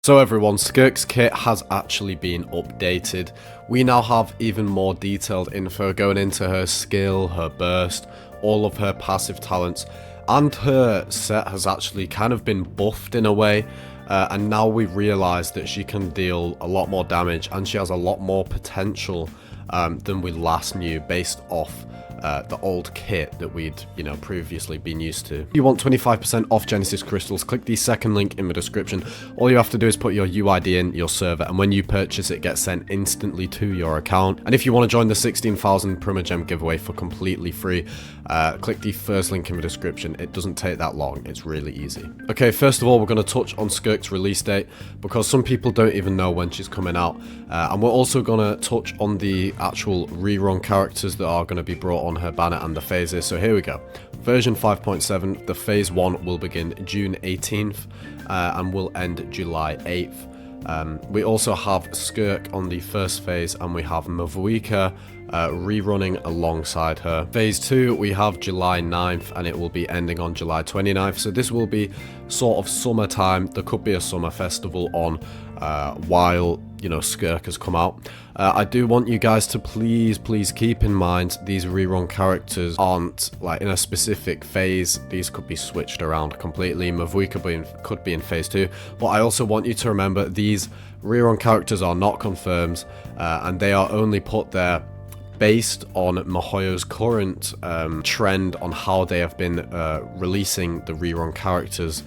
So everyone, Skirk's kit has actually been updated. We now have even more detailed info going into her skill, her burst, all of her passive talents, and her set has actually kind of been buffed in a way. And now we realise that she can deal a lot more damage and she has a lot more potential than we last knew based off the old kit that we'd, previously been used to. If you want 25% off Genesis crystals, click the second link in the description. All you have to do is put your UID in your server, and when you purchase it gets sent instantly to your account. And if you want to join the 16,000 Primogem giveaway for completely free, click the first link in the description. It doesn't take that long, it's really easy. Okay, first of all, we're going to touch on Skirk's release date, because some people don't even know when she's coming out. And we're also going to touch on the actual rerun characters that are going to be brought on her banner and the phases. So here we go. Version 5.7, the phase 1 will begin June 18th and will end July 8th. We also have Skirk on the first phase, and we have Mavuika rerunning alongside her. Phase 2 we have July 9th and it will be ending on July 29th, so this will be sort of summertime. There could be a summer festival on while Skirk has come out. I do want you guys to please keep in mind these rerun characters aren't like in a specific phase. These could be switched around completely. Mavuika could be in phase 2, but I also want you to remember these rerun characters are not confirmed and they are only put there based on miHoYo's current trend on how they have been releasing the rerun characters.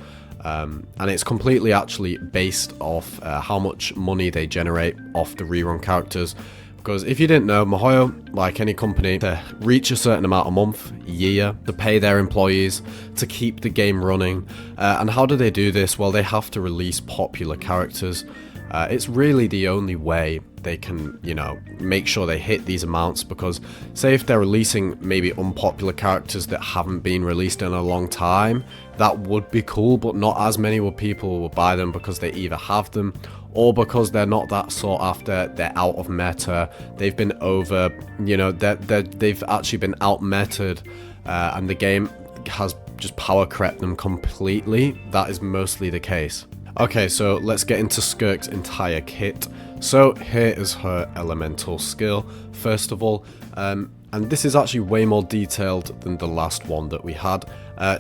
And it's completely actually based off how much money they generate off the rerun characters. Because if you didn't know, miHoYo, like any company, to reach a certain amount a month, year, to pay their employees, to keep the game running. And how do they do this? Well, they have to release popular characters. It's really the only way they can, make sure they hit these amounts, because say if they're releasing maybe unpopular characters that haven't been released in a long time, that would be cool, but not as many people will buy them because they either have them or because they're not that sought after, they're out of meta, they've been over, they've actually been out meted and the game has just power crept them completely. That is mostly the case. Okay, so let's get into Skirk's entire kit. So here is her elemental skill, first of all, and this is actually way more detailed than the last one that we had.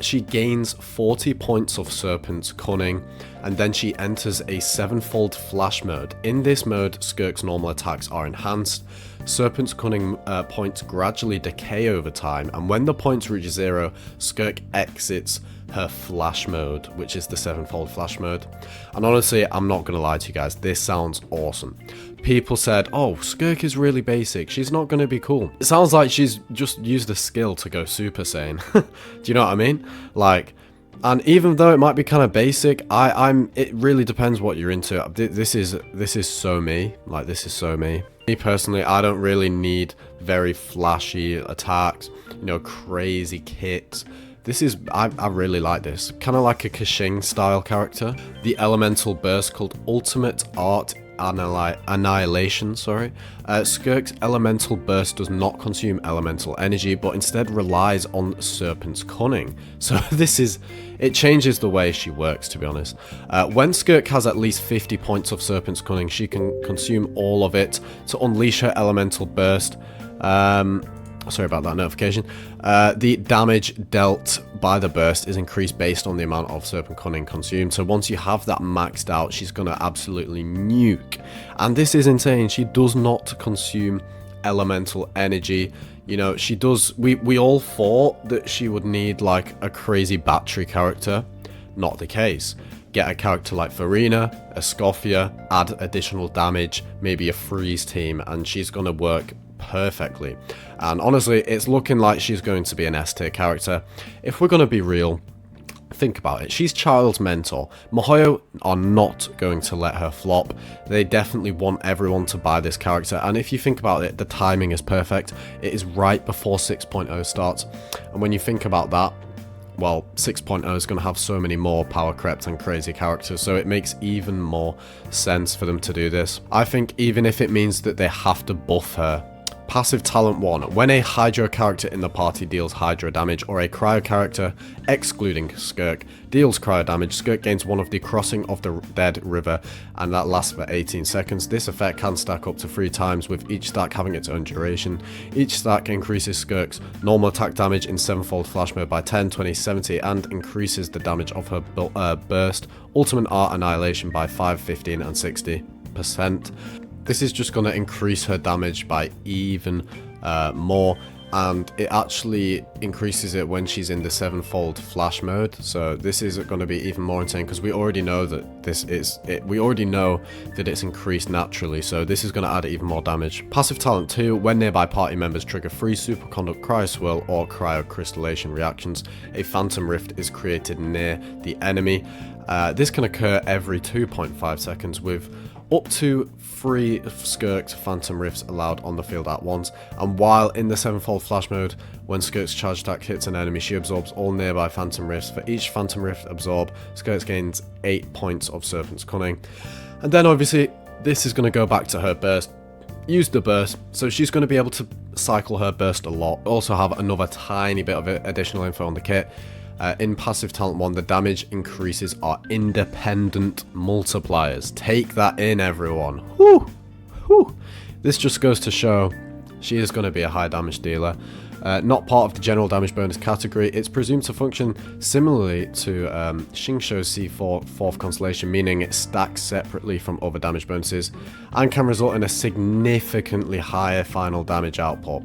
She gains 40 points of Serpent's Cunning, and then she enters a 7-fold flash mode. In this mode, Skirk's normal attacks are enhanced. Serpent's Cunning points gradually decay over time, and when the points reach 0, Skirk exits her flash mode, which is the 7-fold flash mode. And honestly, I'm not gonna lie to you guys, this sounds awesome. People said, oh, Skirk is really basic, she's not gonna be cool. It sounds like she's just used a skill to go Super Saiyan. Do you know what I mean? Like, and even though it might be kind of basic, it really depends what you're into. This is so me. Like, this is so me. Me personally, I don't really need very flashy attacks, crazy kits. I really like this. Kind of like a Kashing style character. The elemental burst called Ultimate Art Annihilation, Skirk's elemental burst does not consume elemental energy, but instead relies on Serpent's Cunning. So it changes the way she works, to be honest. When Skirk has at least 50 points of Serpent's Cunning, she can consume all of it to unleash her elemental burst. Sorry about that notification. The damage dealt by the burst is increased based on the amount of Serpent Cunning consumed. So once you have that maxed out, she's going to absolutely nuke. And this is insane. She does not consume elemental energy. She does. We all thought that she would need like a crazy battery character. Not the case. Get a character like Farina, a Scoffia, add additional damage, maybe a freeze team, and she's going to work perfectly. And honestly, it's looking like she's going to be an S tier character. If we're going to be real, think about it. She's Child's mentor. miHoYo are not going to let her flop. They definitely want everyone to buy this character. And if you think about it, the timing is perfect. It is right before 6.0 starts. And when you think about that, well, 6.0 is going to have so many more power crept and crazy characters, so it makes even more sense for them to do this. I think even if it means that they have to buff her Passive Talent 1. When a Hydro character in the party deals Hydro damage, or a Cryo character, excluding Skirk, deals Cryo damage, Skirk gains one of the Crossing of the Dead River, and that lasts for 18 seconds. This effect can stack up to 3 times, with each stack having its own duration. Each stack increases Skirk's normal attack damage in 7-fold flash mode by 10, 20, 70, and increases the damage of her burst, Ultimate Art Annihilation by 5, 15, and 60%. This is just going to increase her damage by even more, and it actually increases it when she's in the 7-fold flash mode. So this is going to be even more insane, because we already know that we already know that it's increased naturally, so this is going to add even more damage. Passive Talent 2. When nearby party members trigger 3 Superconduct Cryo Swirl or Cryo Crystallation reactions, a Phantom Rift is created near the enemy. This can occur every 2.5 seconds, with up to 3 Skirk's Phantom Rifts allowed on the field at once, and while in the 7-fold flash mode, when Skirk's charge attack hits an enemy, she absorbs all nearby Phantom Rifts. For each Phantom Rift absorbed, Skirk gains 8 points of Serpent's Cunning. And then obviously, this is going to go back to her burst. Use the burst, so she's going to be able to cycle her burst a lot. Also have another tiny bit of additional info on the kit. In Passive Talent 1, the damage increases are independent multipliers. Take that in, everyone. Whew. Whew. This just goes to show she is going to be a high damage dealer. Not part of the general damage bonus category, it's presumed to function similarly to Xingqiu's C4 4th Constellation, meaning it stacks separately from other damage bonuses and can result in a significantly higher final damage output.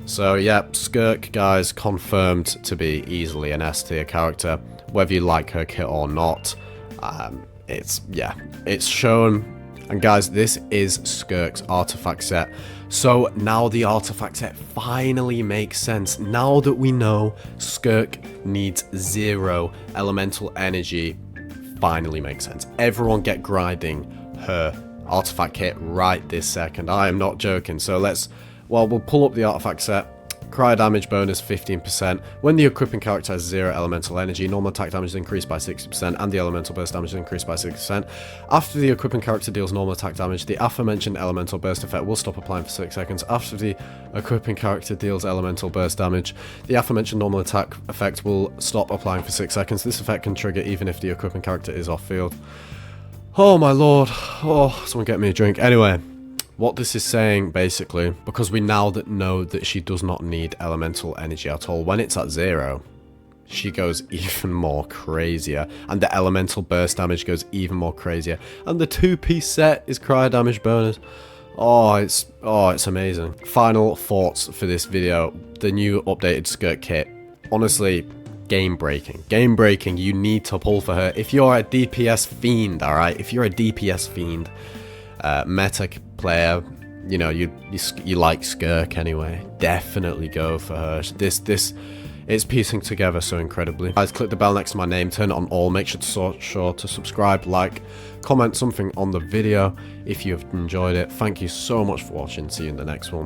So yeah, Skirk, guys, confirmed to be easily an S tier character, whether you like her kit or not. It's shown. And guys, this is Skirk's Artifact Set. So now the Artifact Set finally makes sense. Now that we know Skirk needs 0 elemental energy, finally makes sense. Everyone get grinding her Artifact kit right this second. I am not joking. So we'll pull up the Artifact Set. Cryo damage bonus 15%. When the equipping character has 0 elemental energy, normal attack damage is increased by 60%, and the elemental burst damage is increased by 60%. After the equipping character deals normal attack damage, the aforementioned elemental burst effect will stop applying for 6 seconds. After the equipping character deals elemental burst damage, the aforementioned normal attack effect will stop applying for 6 seconds. This effect can trigger even if the equipping character is off field. Oh my lord. Oh, someone get me a drink. Anyway, what this is saying, basically, because we now know that she does not need elemental energy at all, when it's at 0, she goes even more crazier, and the elemental burst damage goes even more crazier, and the 2-piece set is cryo damage bonus. It's amazing. Final thoughts for this video: the new updated Skirk kit, honestly, game breaking. Game breaking. You need to pull for her if you're a DPS fiend. All right, if you're a DPS fiend, meta player, you know, you like Skirk anyway, definitely go for her. It's piecing together so incredibly. Guys, click the bell next to my name, turn it on all, make sure to subscribe, like, comment something on the video if you've enjoyed it. Thank you so much for watching. See you in the next one.